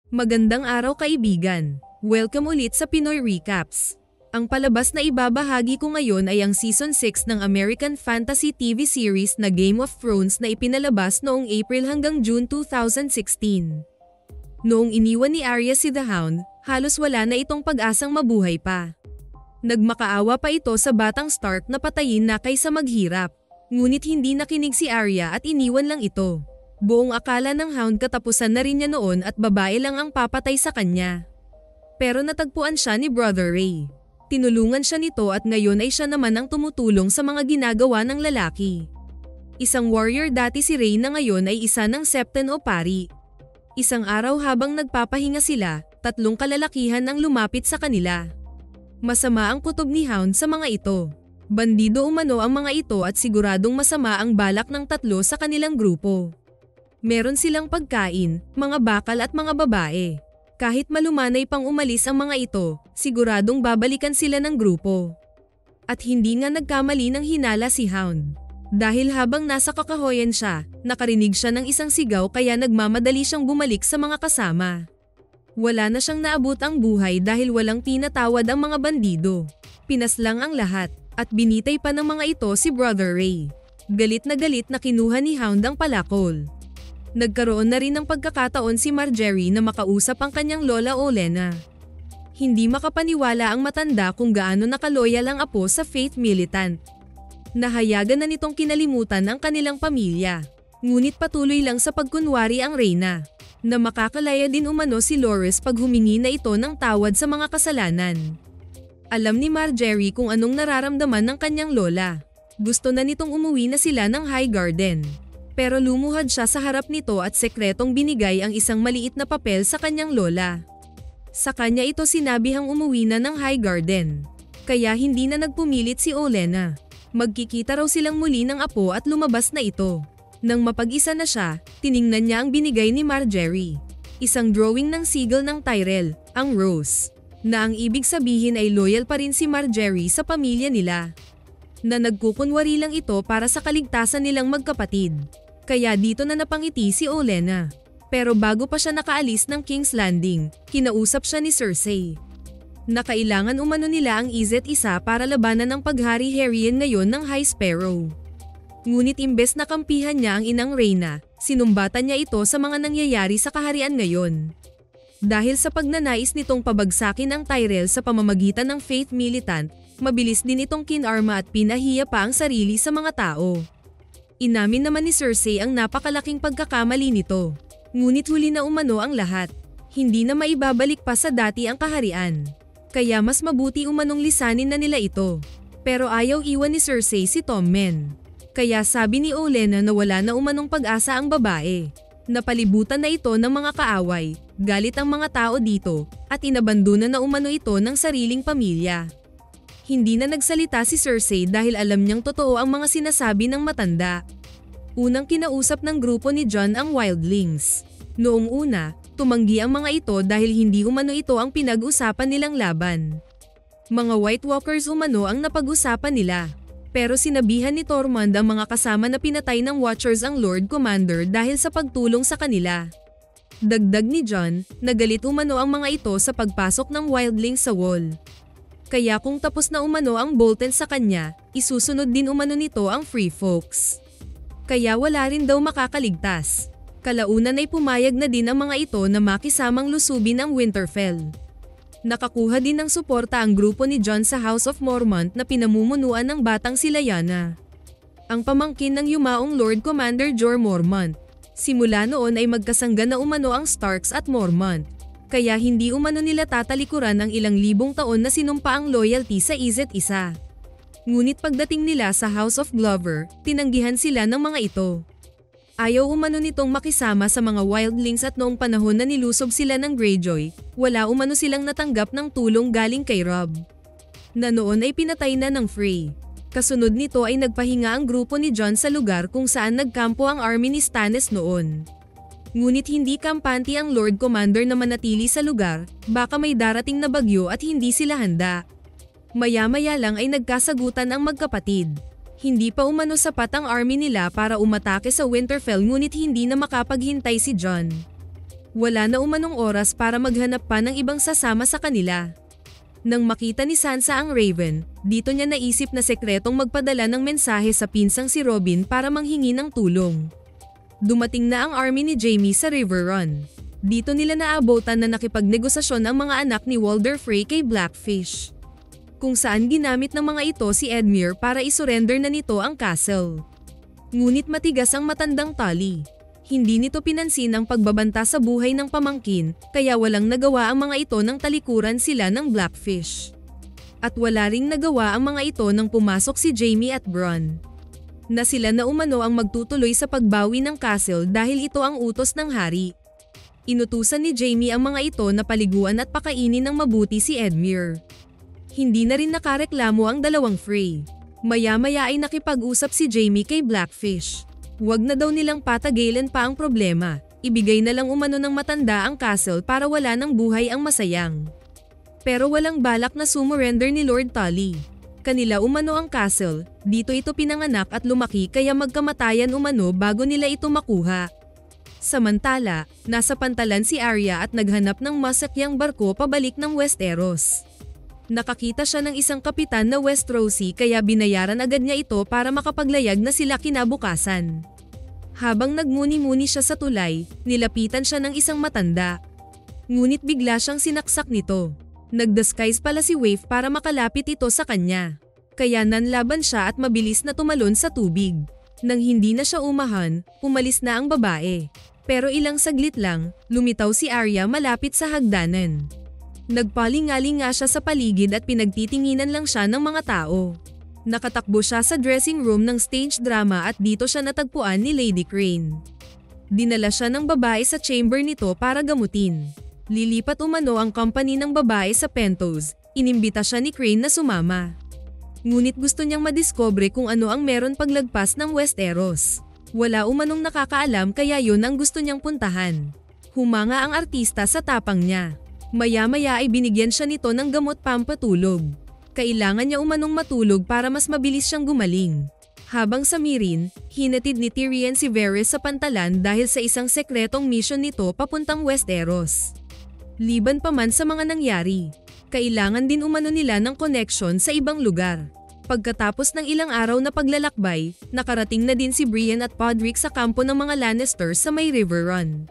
Magandang araw kaibigan! Welcome ulit sa Pinoy Recaps. Ang palabas na ibabahagi ko ngayon ay ang Season 6 ng American Fantasy TV series na Game of Thrones na ipinalabas noong April hanggang June 2016. Noong iniwan ni Arya si The Hound, halos wala na itong pag-asang mabuhay pa. Nagmakaawa pa ito sa batang Stark na patayin na kaysa maghirap. Ngunit hindi nakinig si Arya at iniwan lang ito. Buong akala ng Hound katapusan na rin niya noon at babae lang ang papatay sa kanya. Pero natagpuan siya ni Brother Ray. Tinulungan siya nito at ngayon ay siya naman ang tumutulong sa mga ginagawa ng lalaki. Isang warrior dati si Ray na ngayon ay isa ng Septon o pari. Isang araw habang nagpapahinga sila, tatlong kalalakihan ang lumapit sa kanila. Masama ang kutob ni Hound sa mga ito. Bandido umano ang mga ito at siguradong masama ang balak ng tatlo sa kanilang grupo. Meron silang pagkain, mga bakal at mga babae. Kahit malumanay pang umalis ang mga ito, siguradong babalikan sila ng grupo. At hindi nga nagkamali ng hinala si Hound. Dahil habang nasa kakahoyan siya, nakarinig siya ng isang sigaw kaya nagmamadali siyang bumalik sa mga kasama. Wala na siyang naabot ang buhay dahil walang pinatawad ang mga bandido. Pinaslang ang lahat, at binitay pa ng mga ito si Brother Ray. Galit na kinuha ni Hound ang palakol. Nagkaroon na rin ng pagkakataon si Margaery na makausap ang kanyang lola Olenna. Hindi makapaniwala ang matanda kung gaano nakaloyal ang apo sa Faith Militant. Nahayagan na nitong kinalimutan ang kanilang pamilya. Ngunit patuloy lang sa pagkunwari ang reyna, na makakalaya din umano si Loras pag humingi na ito ng tawad sa mga kasalanan. Alam ni Margaery kung anong nararamdaman ng kanyang lola. Gusto na nitong umuwi na sila ng High Garden. Pero lumuhad siya sa harap nito at sekretong binigay ang isang maliit na papel sa kanyang lola. Sa kanya ito sinabihang umuwi na ng High Garden. Kaya hindi na nagpumilit si Olenna. Magkikita raw silang muli ng apo at lumabas na ito. Nang mapag-isa na siya, tiningnan niya ang binigay ni Margaery. Isang drawing ng sigil ng Tyrell, ang Rose. Na ang ibig sabihin ay loyal pa rin si Margaery sa pamilya nila. Na nagkukunwari lang ito para sa kaligtasan nilang magkapatid. Kaya dito na napangiti si Olenna. Pero bago pa siya nakaalis ng King's Landing, kinausap siya ni Cersei. Nakailangan umano nila ang isa't isa para labanan ang paghari-harian ngayon ng High Sparrow. Ngunit imbes na kampihan niya ang inang Reyna, sinumbatan niya ito sa mga nangyayari sa kaharian ngayon. Dahil sa pagnanais nitong pabagsakin ang Tyrell sa pamamagitan ng Faith Militant, mabilis din itong kinarma at pinahiya pa ang sarili sa mga tao. Inamin naman ni Cersei ang napakalaking pagkakamali nito. Ngunit huli na umano ang lahat. Hindi na maibabalik pa sa dati ang kaharian. Kaya mas mabuti umanong lisanin na nila ito. Pero ayaw iwan ni Cersei si Tommen. Kaya sabi ni Olenna na wala na umanong pag-asa ang babae. Napalibutan na ito ng mga kaaway, galit ang mga tao dito, at inabandona na umano ito ng sariling pamilya. Hindi na nagsalita si Cersei dahil alam niyang totoo ang mga sinasabi ng matanda. Unang kinausap ng grupo ni Jon ang wildlings. Noong una, tumanggi ang mga ito dahil hindi umano ito ang pinag-usapan nilang laban. Mga White Walkers umano ang napag-usapan nila. Pero sinabihan ni Tormund ang mga kasama na pinatay ng Watchers ang Lord Commander dahil sa pagtulong sa kanila. Dagdag ni Jon, nagalit umano ang mga ito sa pagpasok ng wildlings sa wall. Kaya kung tapos na umano ang Bolton sa kanya, isusunod din umano nito ang Free Folks. Kaya wala rin daw makakaligtas. Kalaunan ay pumayag na din ang mga ito na makisamang lusubin ang Winterfell. Nakakuha din ng suporta ang grupo ni Jon sa House of Mormont na pinamumunuan ng batang si Lyanna. Ang pamangkin ng yumaong Lord Commander Jorah Mormont. Simula noon ay magkasangga na umano ang Starks at Mormont. Kaya hindi umano nila tatalikuran ang ilang libong taon na sinumpa ang loyalty sa isa't isa. Ngunit pagdating nila sa House of Glover, tinanggihan sila ng mga ito. Ayaw umano nitong makisama sa mga wildlings at noong panahon na nilusob sila ng Greyjoy, wala umano silang natanggap ng tulong galing kay Robb. Na noon ay pinatay na ng Frey. Kasunod nito ay nagpahinga ang grupo ni Jon sa lugar kung saan nagkampo ang army ni Stannis noon. Ngunit hindi kampante ang Lord Commander na manatili sa lugar, baka may darating na bagyo at hindi sila handa. Maya-maya lang ay nagkasagutan ang magkapatid. Hindi pa umano sapat ang army nila para umatake sa Winterfell ngunit hindi na makapaghintay si Jon. Wala na umanong oras para maghanap pa ng ibang sasama sa kanila. Nang makita ni Sansa ang Raven, dito niya naisip na sekretong magpadala ng mensahe sa pinsang si Robin para manghingi ng tulong. Dumating na ang army ni Jaime sa Riverrun. Dito nila naabutan na nakipagnegosasyon ang mga anak ni Walder Frey kay Blackfish, kung saan ginamit ng mga ito si Edmure para isurrender na nito ang castle. Ngunit matigas ang matandang Tully. Hindi nito pinansin ang pagbabanta sa buhay ng pamangkin, kaya walang nagawa ang mga ito nang talikuran sila ng Blackfish. At wala ring nagawa ang mga ito nang pumasok si Jaime at Bronn, na sila na umano ang magtutuloy sa pagbawi ng castle dahil ito ang utos ng hari. Inutusan ni Jaime ang mga ito na paliguan at pakainin ng mabuti si Edmure. Hindi na rin nakareklamo ang dalawang Frey. Maya-maya ay nakipag-usap si Jaime kay Blackfish. Huwag na daw nilang patagilan pa ang problema, ibigay na lang umano ng matanda ang castle para wala ng buhay ang masayang. Pero walang balak na sumurrender ni Lord Tully. Kanila umano ang castle, dito ito pinanganak at lumaki kaya magkamatayan umano bago nila ito makuha. Samantala, nasa pantalan si Arya at naghanap ng masakyang barko pabalik ng Westeros. Nakakita siya ng isang kapitan na Westerosi kaya binayaran agad niya ito para makapaglayag na sila kinabukasan. Habang nagmuni-muni siya sa tulay, nilapitan siya ng isang matanda. Ngunit bigla siyang sinaksak nito. Nag-disguise pala si Waif para makalapit ito sa kanya. Kaya nanlaban siya at mabilis na tumalon sa tubig. Nang hindi na siya umahan, umalis na ang babae. Pero ilang saglit lang, lumitaw si Arya malapit sa hagdanan. Nagpalingaling nga siya sa paligid at pinagtitinginan lang siya ng mga tao. Nakatakbo siya sa dressing room ng stage drama at dito siya natagpuan ni Lady Crane. Dinala siya ng babae sa chamber nito para gamutin. Lilipat umano ang company ng babae sa Pentos, inimbita siya ni Crane na sumama. Ngunit gusto niyang madiscover kung ano ang meron paglagpas ng Westeros. Wala umanong nakakaalam kaya yun ang gusto niyang puntahan. Humanga ang artista sa tapang niya. Maya-maya ay binigyan siya nito ng gamot pampatulog. Kailangan niya umanong matulog para mas mabilis siyang gumaling. Habang sa Meereen, hinatid ni Tyrion si Varys sa pantalan dahil sa isang sekretong mission nito papuntang Westeros. Liban pa man sa mga nangyari, kailangan din umano nila ng connection sa ibang lugar. Pagkatapos ng ilang araw na paglalakbay, nakarating na din si Brienne at Podrick sa kampo ng mga Lannister sa may Riverrun.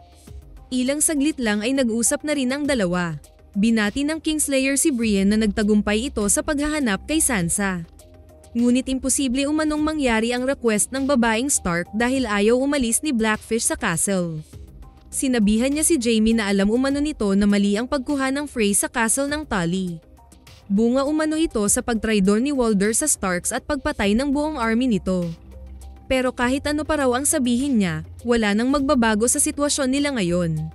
Ilang saglit lang ay nag-usap na rin ang dalawa. Binati ng Kingslayer si Brienne na nagtagumpay ito sa paghahanap kay Sansa. Ngunit imposible umanong mangyari ang request ng babaeng Stark dahil ayaw umalis ni Blackfish sa castle. Sinabihan niya si Jaime na alam umano nito na mali ang pagkuha ng Frey sa castle ng Tully. Bunga umano ito sa pagtraidor ni Walder sa Starks at pagpatay ng buong army nito. Pero kahit ano pa raw ang sabihin niya, wala nang magbabago sa sitwasyon nila ngayon.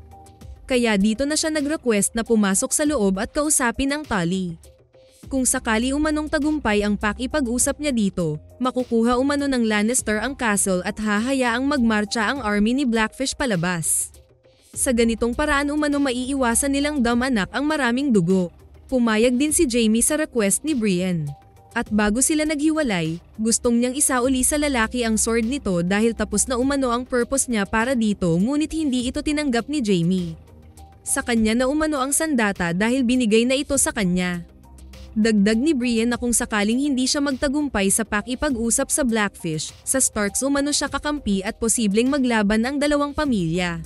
Kaya dito na siya nag-request na pumasok sa loob at kausapin ang Tully. Kung sakali umanong tagumpay ang pakipag-usap niya dito, makukuha umano ng Lannister ang castle at hahayaang magmarcha ang army ni Blackfish palabas. Sa ganitong paraan umano maiiwasan nilang damanak ang maraming dugo. Pumayag din si Jaime sa request ni Brienne. At bago sila naghiwalay, gustong niyang isauli sa lalaki ang sword nito dahil tapos na umano ang purpose niya para dito ngunit hindi ito tinanggap ni Jaime. Sa kanya na umano ang sandata dahil binigay na ito sa kanya. Dagdag ni Brienne na kung sakaling hindi siya magtagumpay sa pakipag-usap sa Blackfish, sa Starks umano siya kakampi at posibleng maglaban ang dalawang pamilya.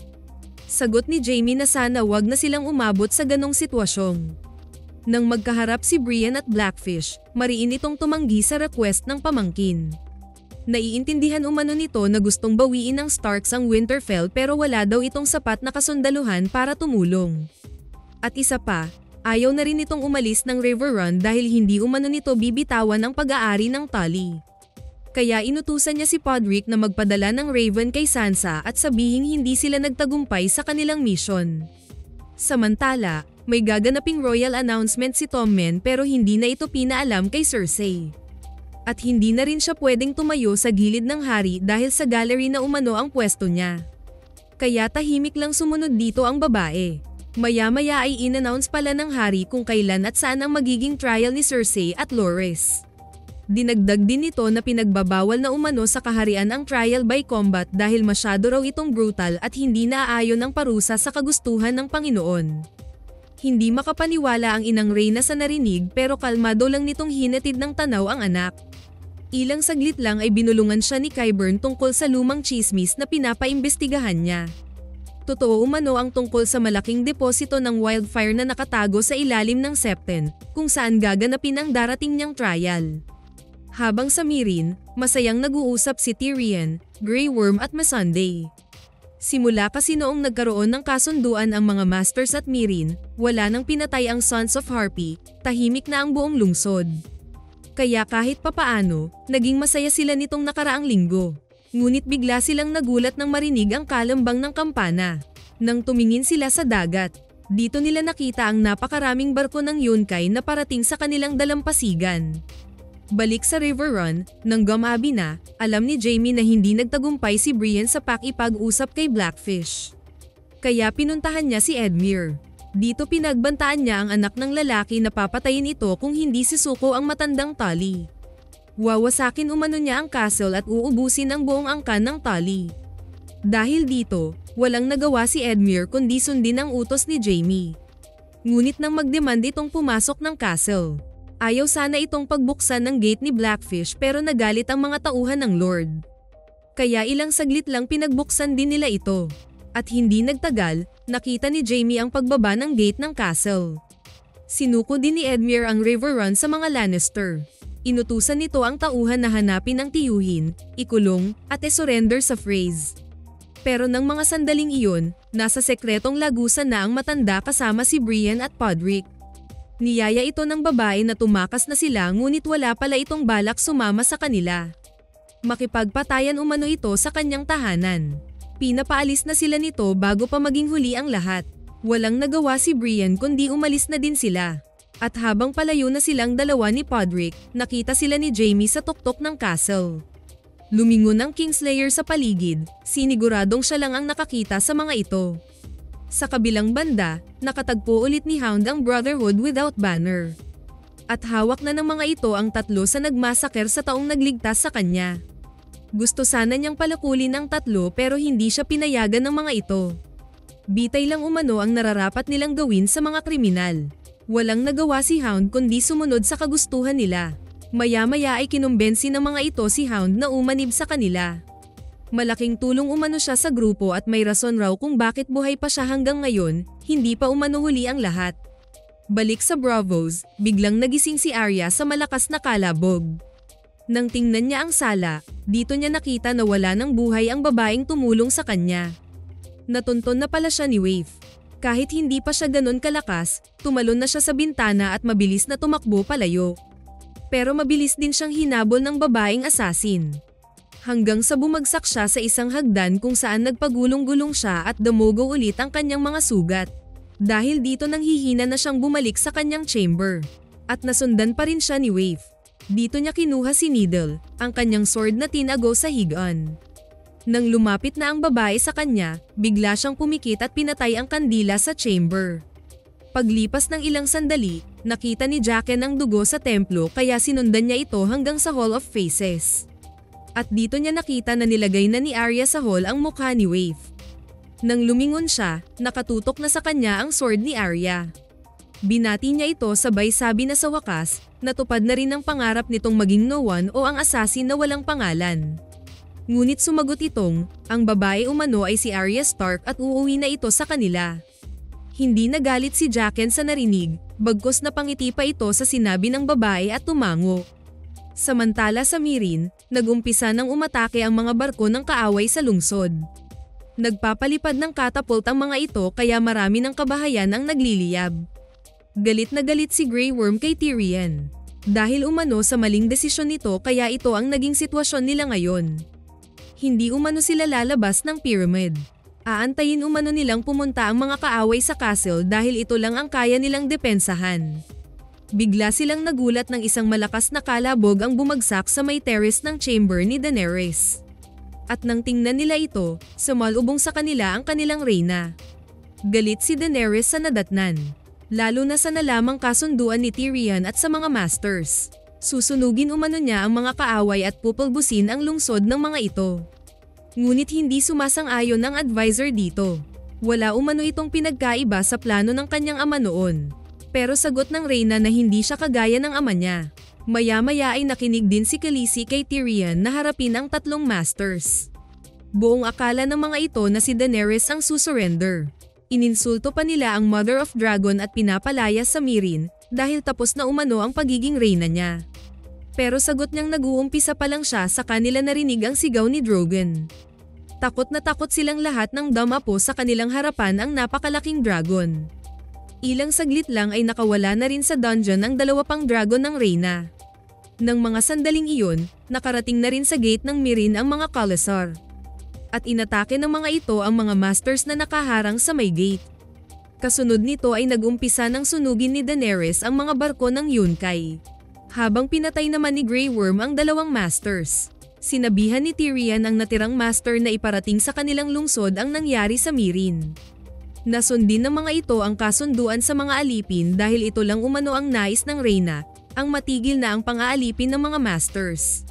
Sagot ni Jaime na sana wag na silang umabot sa ganong sitwasyon. Nang magkaharap si Brienne at Blackfish, mariin itong tumanggi sa request ng pamangkin. Naiintindihan umano nito na gustong bawiin ng Starks ang Winterfell pero wala daw itong sapat na kasundaluhan para tumulong. At isa pa, ayaw na rin itong umalis ng Riverrun dahil hindi umano nito bibitawan ang pag-aari ng Tully. Kaya inutusan niya si Podrick na magpadala ng Raven kay Sansa at sabihing hindi sila nagtagumpay sa kanilang mission. Samantala, may gaganaping royal announcement si Tommen pero hindi na ito pinaalam kay Cersei. At hindi na rin siya pwedeng tumayo sa gilid ng hari dahil sa gallery na umano ang pwesto niya. Kaya tahimik lang sumunod dito ang babae. Maya-maya ay in-announce pala ng hari kung kailan at saan ang magiging trial ni Cersei at Loras. Dinagdag din nito na pinagbabawal na umano sa kaharian ang trial by combat dahil masyado raw itong brutal at hindi naaayon ang parusa sa kagustuhan ng Panginoon. Hindi makapaniwala ang inang Reyna sa narinig pero kalmado lang nitong hinatid ng tanaw ang anak. Ilang saglit lang ay binulungan siya ni Qyburn tungkol sa lumang tsismis na pinapaimbestigahan niya. Totoo umano ang tungkol sa malaking deposito ng wildfire na nakatago sa ilalim ng Septen, kung saan gaganapin ang darating niyang trial. Habang sa Meereen, masayang nag-uusap si Tyrion, Grey Worm at Missandei. Simula kasi noong nagkaroon ng kasunduan ang mga Masters at Meereen, wala nang pinatay ang Sons of Harpy, tahimik na ang buong lungsod. Kaya kahit papaano, naging masaya sila nitong nakaraang linggo. Ngunit bigla silang nagulat nang marinig ang kalambang ng kampana. Nang tumingin sila sa dagat, dito nila nakita ang napakaraming barko ng Yunkai na parating sa kanilang dalampasigan. Balik sa River Run, nang gumabi na, alam ni Jaime na hindi nagtagumpay si Brienne sa pakipag-usap kay Blackfish. Kaya pinuntahan niya si Edmure. Dito pinagbantaan niya ang anak ng lalaki na papatayin ito kung hindi sisuko ang matandang Tully. Wawasakin umano niya ang castle at uubusin ang buong angkan ng Tully. Dahil dito, walang nagawa si Edmure kundi sundin ang utos ni Jaime. Ngunit nang magdemand itong pumasok ng castle. Ayaw sana itong pagbuksan ng gate ni Blackfish pero nagalit ang mga tauhan ng Lord. Kaya ilang saglit lang pinagbuksan din nila ito. At hindi nagtagal, nakita ni Jaime ang pagbaba ng gate ng castle. Sinuko din ni Edmure ang River Run sa mga Lannister. Inutusan nito ang tauhan na hanapin ang tiyuhin, ikulong, at isurrender sa Freys. Pero nang mga sandaling iyon, nasa sekretong lagusan na ang matanda kasama si Brienne at Podrick. Niyaya ito ng babae na tumakas na sila ngunit wala pala itong balak sumama sa kanila. Makipagpatayan umano ito sa kanyang tahanan. Pinapaalis na sila nito bago pa maging huli ang lahat. Walang nagawa si Brienne kundi umalis na din sila. At habang palayo na silang dalawa ni Podrick, nakita sila ni Jaime sa tuktok ng castle. Lumingon ang Kingslayer sa paligid, siniguradong siya lang ang nakakita sa mga ito. Sa kabilang banda, nakatagpo ulit ni Hound ang Brotherhood without banner. At hawak na ng mga ito ang tatlo sa nagmasaker sa taong nagligtas sa kanya. Gusto sana niyang palakulin ang tatlo pero hindi siya pinayagan ng mga ito. Bitay lang umano ang nararapat nilang gawin sa mga kriminal. Walang nagawa si Hound kundi sumunod sa kagustuhan nila. Maya-maya ay kinumbensi ng mga ito si Hound na umanib sa kanila. Malaking tulong umano siya sa grupo at may rason raw kung bakit buhay pa siya hanggang ngayon, hindi pa umano huli ang lahat. Balik sa Braavos, biglang nagising si Arya sa malakas na kalabog. Nang tingnan niya ang sala, dito niya nakita na wala ng buhay ang babaeng tumulong sa kanya. Natunton na pala siya ni Waif. Kahit hindi pa siya ganon kalakas, tumalon na siya sa bintana at mabilis na tumakbo palayo. Pero mabilis din siyang hinabol ng babaeng assassin. Hanggang sa bumagsak siya sa isang hagdan kung saan nagpagulong-gulong siya at dumugo ulit ang kanyang mga sugat. Dahil dito nanghihina na siyang bumalik sa kanyang chamber. At nasundan pa rin siya ni Waif. Dito niya kinuha si Needle, ang kanyang sword na tinago sa higaan. Nang lumapit na ang babae sa kanya, bigla siyang pumikit at pinatay ang kandila sa chamber. Paglipas ng ilang sandali, nakita ni Jaqen ang dugo sa templo kaya sinundan niya ito hanggang sa Hall of Faces. At dito niya nakita na nilagay na ni Arya sa hall ang mukha ni Waif. Nang lumingon siya, nakatutok na sa kanya ang sword ni Arya. Binati niya ito sabay sabi na sa wakas, natupad na rin ang pangarap nitong maging no one o ang assassin na walang pangalan. Ngunit sumagot itong, ang babae umano ay si Arya Stark at uuwi na ito sa kanila. Hindi nagalit si Jaqen sa narinig, bagkus napangiti pa ito sa sinabi ng babae at tumango. Samantala sa Meereen, nag-umpisa ng umatake ang mga barko ng kaaway sa lungsod. Nagpapalipad ng catapult ang mga ito kaya marami ng kabahayan ang nagliliyab. Galit na galit si Grey Worm kay Tyrion. Dahil umano sa maling desisyon nito kaya ito ang naging sitwasyon nila ngayon. Hindi umano sila lalabas ng pyramid. Aantayin umano nilang pumunta ang mga kaaway sa castle dahil ito lang ang kaya nilang depensahan. Bigla silang nagulat ng isang malakas na kalabog ang bumagsak sa may terrace ng chamber ni Daenerys. At nang tingnan nila ito, sumalubong sa kanila ang kanilang reyna. Galit si Daenerys sa nadatnan. Lalo na sa nalamang kasunduan ni Tyrion at sa mga masters. Susunugin umano niya ang mga kaaway at pupulbusin ang lungsod ng mga ito. Ngunit hindi sumasang-ayon ang advisor dito. Wala umano itong pinagkaiba sa plano ng kanyang ama noon. Pero sagot ng Reyna na hindi siya kagaya ng ama niya. Maya-maya ay nakinig din si Khaleesi kay Tyrion na harapin ang tatlong masters. Buong akala ng mga ito na si Daenerys ang susurrender. Ininsulto pa nila ang Mother of Dragon at pinapalaya sa Meereen dahil tapos na umano ang pagiging reyna niya. Pero sagot niyang nag-uumpisa pa lang siya sa kanila narinig ang sigaw ni Drogon. Takot na takot silang lahat ng damapo sa kanilang harapan ang napakalaking dragon. Ilang saglit lang ay nakawala na rin sa dungeon ang dalawa pang dragon ng reyna. Nang mga sandaling iyon, nakarating na rin sa gate ng Meereen ang mga Khalasar. At inatake ng mga ito ang mga masters na nakaharang sa may gate. Kasunod nito ay nag-umpisa ng sunugin ni Daenerys ang mga barko ng Yunkai. Habang pinatay naman ni Grey Worm ang dalawang masters. Sinabihan ni Tyrion ang natirang master na iparating sa kanilang lungsod ang nangyari sa Meereen. Nasundin ng mga ito ang kasunduan sa mga alipin dahil ito lang umano ang nais ng reyna, ang matigil na ang pang-aalipin ng mga masters.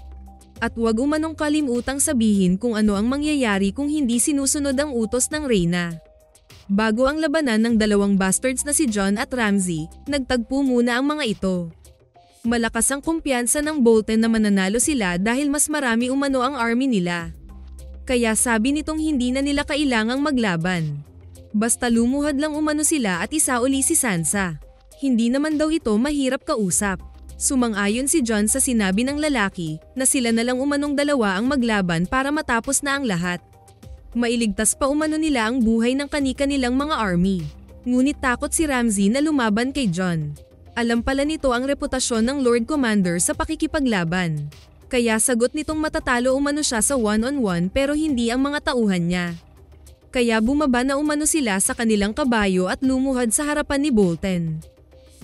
At huwag umanong kalimutang sabihin kung ano ang mangyayari kung hindi sinusunod ang utos ng reyna. Bago ang labanan ng dalawang bastards na si Jon at Ramsay, nagtagpo muna ang mga ito. Malakas ang kumpiyansa ng Bolton na mananalo sila dahil mas marami umano ang army nila. Kaya sabi nitong hindi na nila kailangang maglaban. Basta lumuhad lang umano sila at isauli si Sansa. Hindi naman daw ito mahirap kausap. Sumang-ayon si Jon sa sinabi ng lalaki na sila na lang umanong dalawa ang maglaban para matapos na ang lahat. Mailigtas pa umano nila ang buhay ng kani-kanilang mga army. Ngunit takot si Ramsay na lumaban kay Jon. Alam pala nito ang reputasyon ng Lord Commander sa pakikipaglaban. Kaya sagot nitong matatalo umano siya sa one-on-one pero hindi ang mga tauhan niya. Kaya bumaba na umano sila sa kanilang kabayo at lumuhad sa harapan ni Bolton.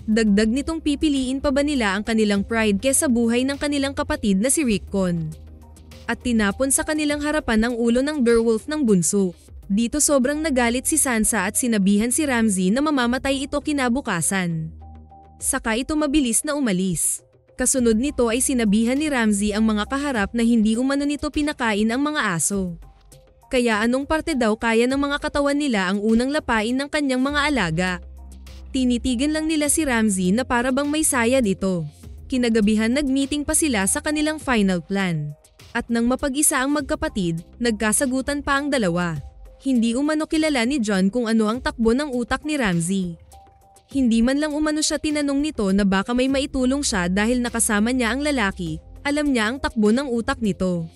Dagdag nitong pipiliin pa ba nila ang kanilang pride kesa buhay ng kanilang kapatid na si Rickon. At tinapon sa kanilang harapan ang ulo ng direwolf ng bunso. Dito sobrang nagalit si Sansa at sinabihan si Ramsay na mamamatay ito kinabukasan. Saka ito mabilis na umalis. Kasunod nito ay sinabihan ni Ramsay ang mga kaharap na hindi umano nito pinakain ang mga aso. Kaya anong parte daw kaya ng mga katawan nila ang unang lapain ng kanyang mga alaga? Tinitigan lang nila si Ramsay na para bang may sayad ito. Kinagabihan nag-meeting pa sila sa kanilang final plan. At nang mapag-isa ang magkapatid, nagkasagutan pa ang dalawa. Hindi umano kilala ni Jon kung ano ang takbo ng utak ni Ramsay. Hindi man lang umano siya tinanong nito na baka may maitulong siya dahil nakasama niya ang lalaki, alam niya ang takbo ng utak nito.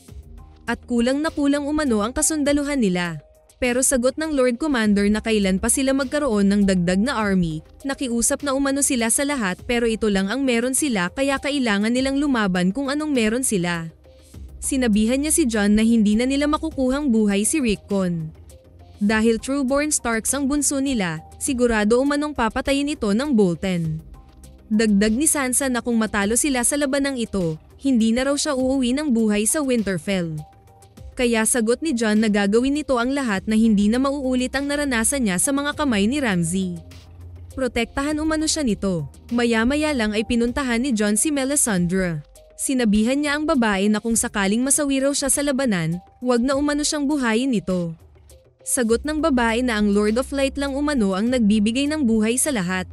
At kulang na kulang umano ang kasundaluhan nila. Pero sagot ng Lord Commander na kailan pa sila magkaroon ng dagdag na army, nakiusap na umano sila sa lahat pero ito lang ang meron sila kaya kailangan nilang lumaban kung anong meron sila. Sinabihan niya si Jon na hindi na nila makukuhang buhay si Rickon. Dahil trueborn Starks ang bunso nila, sigurado umanong papatayin ito ng Bolton. Dagdag ni Sansa na kung matalo sila sa labanang ito, hindi na raw siya uuwi ng buhay sa Winterfell. Kaya sagot ni Jon na gagawin nito ang lahat na hindi na mauulit ang naranasan niya sa mga kamay ni Ramsay. Protektahan umano siya nito. Maya-maya lang ay pinuntahan ni Jon si Melisandre. Sinabihan niya ang babae na kung sakaling masawi raw siya sa labanan, wag na umano siyang buhayin nito. Sagot ng babae na ang Lord of Light lang umano ang nagbibigay ng buhay sa lahat.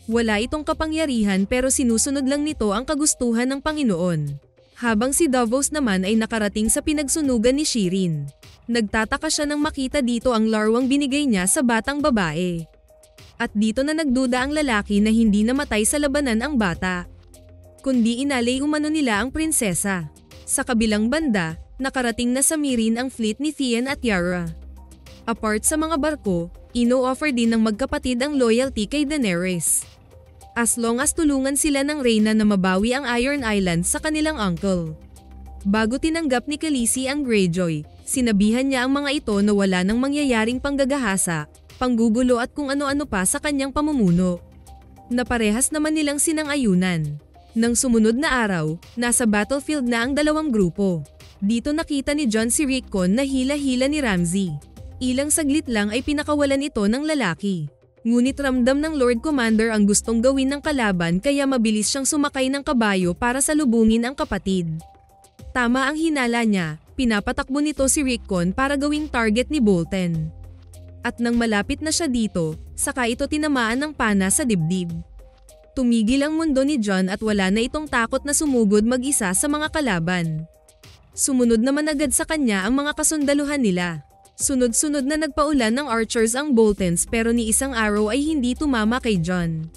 Wala itong kapangyarihan pero sinusunod lang nito ang kagustuhan ng Panginoon. Habang si Davos naman ay nakarating sa pinagsunugan ni Shireen. Nagtataka siya nang makita dito ang larwang binigay niya sa batang babae. At dito na nagduda ang lalaki na hindi namatay sa labanan ang bata, kundi inalay umano nila ang prinsesa. Sa kabilang banda, nakarating na sa Meereen ang fleet ni Theon at Yara. Apart sa mga barko, ino-offer din ng magkapatid ang loyalty kay Daenerys. As long as tulungan sila ng reyna na mabawi ang Iron Island sa kanilang uncle. Bago tinanggap ni Khaleesi ang Greyjoy, sinabihan niya ang mga ito na wala nang mangyayaring panggagahasa, panggugulo at kung ano-ano pa sa kanyang pamumuno. Naparehas naman nilang sinang-ayunan. Nang sumunod na araw, nasa battlefield na ang dalawang grupo. Dito nakita ni Jon si Rickon na hila-hila ni Ramsay. Ilang saglit lang ay pinakawalan ito ng lalaki. Ngunit ramdam ng Lord Commander ang gustong gawin ng kalaban kaya mabilis siyang sumakay ng kabayo para salubungin ang kapatid. Tama ang hinala niya, pinapatakbo nito si Rickon para gawing target ni Bolton. At nang malapit na siya dito, saka ito tinamaan ng pana sa dibdib. Tumigil ang mundo ni Jon at wala na itong takot na sumugod mag-isa sa mga kalaban. Sumunod naman agad sa kanya ang mga kasundaluhan nila. Sunod-sunod na nagpaulan ng archers ang Boltons pero ni isang arrow ay hindi tumama kay Jon.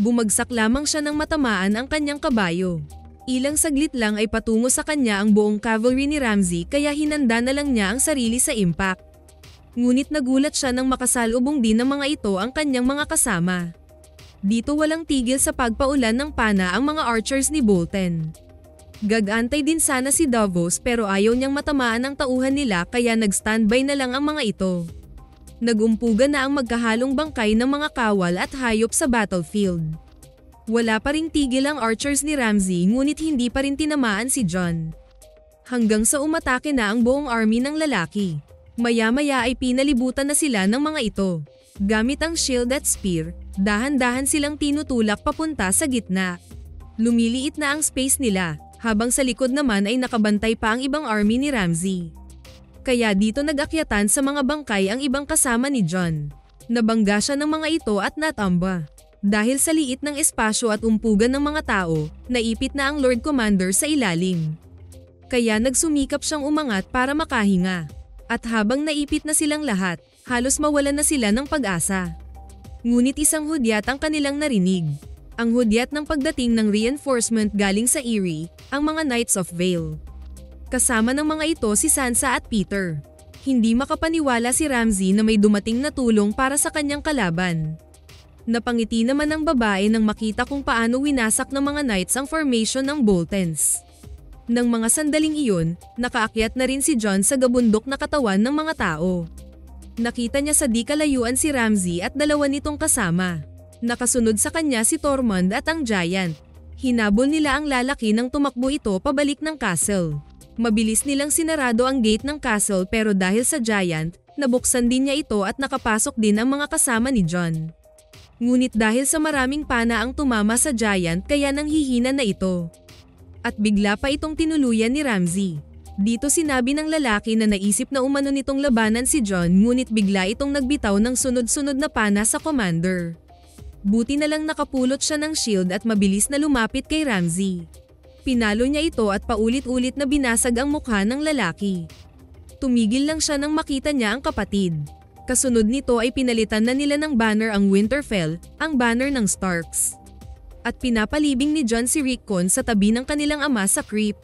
Bumagsak lamang siya nang matamaan ang kanyang kabayo. Ilang saglit lang ay patungo sa kanya ang buong cavalry ni Ramsay kaya hinanda na lang niya ang sarili sa impact. Ngunit nagulat siya nang makasalubong din ng mga ito ang kanyang mga kasama. Dito walang tigil sa pagpaulan ng pana ang mga archers ni Bolton. Gagantay din sana si Davos pero ayaw niyang matamaan ang tauhan nila kaya nag-standby na lang ang mga ito. Nagumpuga na ang magkahalong bangkay ng mga kawal at hayop sa battlefield. Wala pa ring tigil ang archers ni Ramsay ngunit hindi pa rin tinamaan si Jon. Hanggang sa umatake na ang buong army ng lalaki. Maya-maya ay pinalibutan na sila ng mga ito. Gamit ang shield at spear, dahan-dahan silang tinutulak papunta sa gitna. Lumiliit na ang space nila, habang sa likod naman ay nakabantay pa ang ibang army ni Ramsay. Kaya dito nag-akyatan sa mga bangkay ang ibang kasama ni Jon. Nabangga siya ng mga ito at natamba. Dahil sa liit ng espasyo at umpugan ng mga tao, naipit na ang Lord Commander sa ilalim. Kaya nagsumikap siyang umangat para makahinga. At habang naipit na silang lahat, halos mawalan na sila ng pag-asa. Ngunit isang hudyat ang kanilang narinig. Ang hudyat ng pagdating ng reinforcement galing sa Eyrie, ang mga Knights of Vale. Kasama ng mga ito si Sansa at Peter. Hindi makapaniwala si Ramsay na may dumating na tulong para sa kanyang kalaban. Napangiti naman ang babae nang makita kung paano winasak ng mga knights ang formation ng Boltons. Nang mga sandaling iyon, nakaakyat na rin si Jon sa gabundok na katawan ng mga tao. Nakita niya sa di kalayuan si Ramsay at dalawa nitong kasama. Nakasunod sa kanya si Tormund at ang Giant. Hinabol nila ang lalaki nang tumakbo ito pabalik ng castle. Mabilis nilang sinarado ang gate ng castle pero dahil sa Giant, nabuksan din niya ito at nakapasok din ang mga kasama ni Jon. Ngunit dahil sa maraming pana ang tumama sa Giant kaya nanghihina na ito. At bigla pa itong tinuluyan ni Ramsay. Dito sinabi ng lalaki na naisip na umano nitong labanan si Jon ngunit bigla itong nagbitaw ng sunod-sunod na pana sa commander. Buti na lang nakapulot siya ng shield at mabilis na lumapit kay Ramsay. Pinalo niya ito at paulit-ulit na binasag ang mukha ng lalaki. Tumigil lang siya nang makita niya ang kapatid. Kasunod nito ay pinalitan na nila ng banner ang Winterfell, ang banner ng Starks. At pinapalibing ni Jon si Rickon sa tabi ng kanilang ama sa crypt.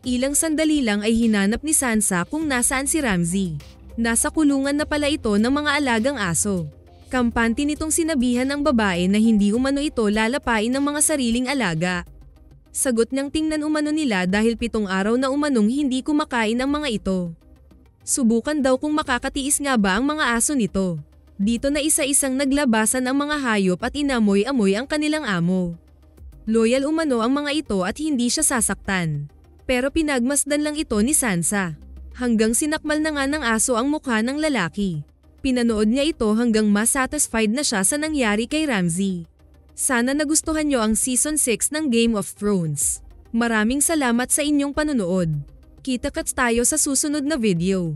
Ilang sandali lang ay hinanap ni Sansa kung nasaan si Ramsay. Nasa kulungan na pala ito ng mga alagang aso. Kampante nitong sinabihan ng babae na hindi umano ito lalapain ng mga sariling alaga. Sagot niyang tingnan umano nila dahil 7 araw na umanong hindi kumakain ang mga ito. Subukan daw kung makakatiis nga ba ang mga aso nito. Dito na isa-isang naglabasan ang mga hayop at inamoy-amoy ang kanilang amo. Loyal umano ang mga ito at hindi siya sasaktan. Pero pinagmasdan lang ito ni Sansa. Hanggang sinakmal na nga ng aso ang mukha ng lalaki. Pinanood niya ito hanggang mas satisfied na siya sa nangyari kay Ramsay. Sana nagustuhan niyo ang Season 6 ng Game of Thrones. Maraming salamat sa inyong panonood. Kita-kits tayo sa susunod na video.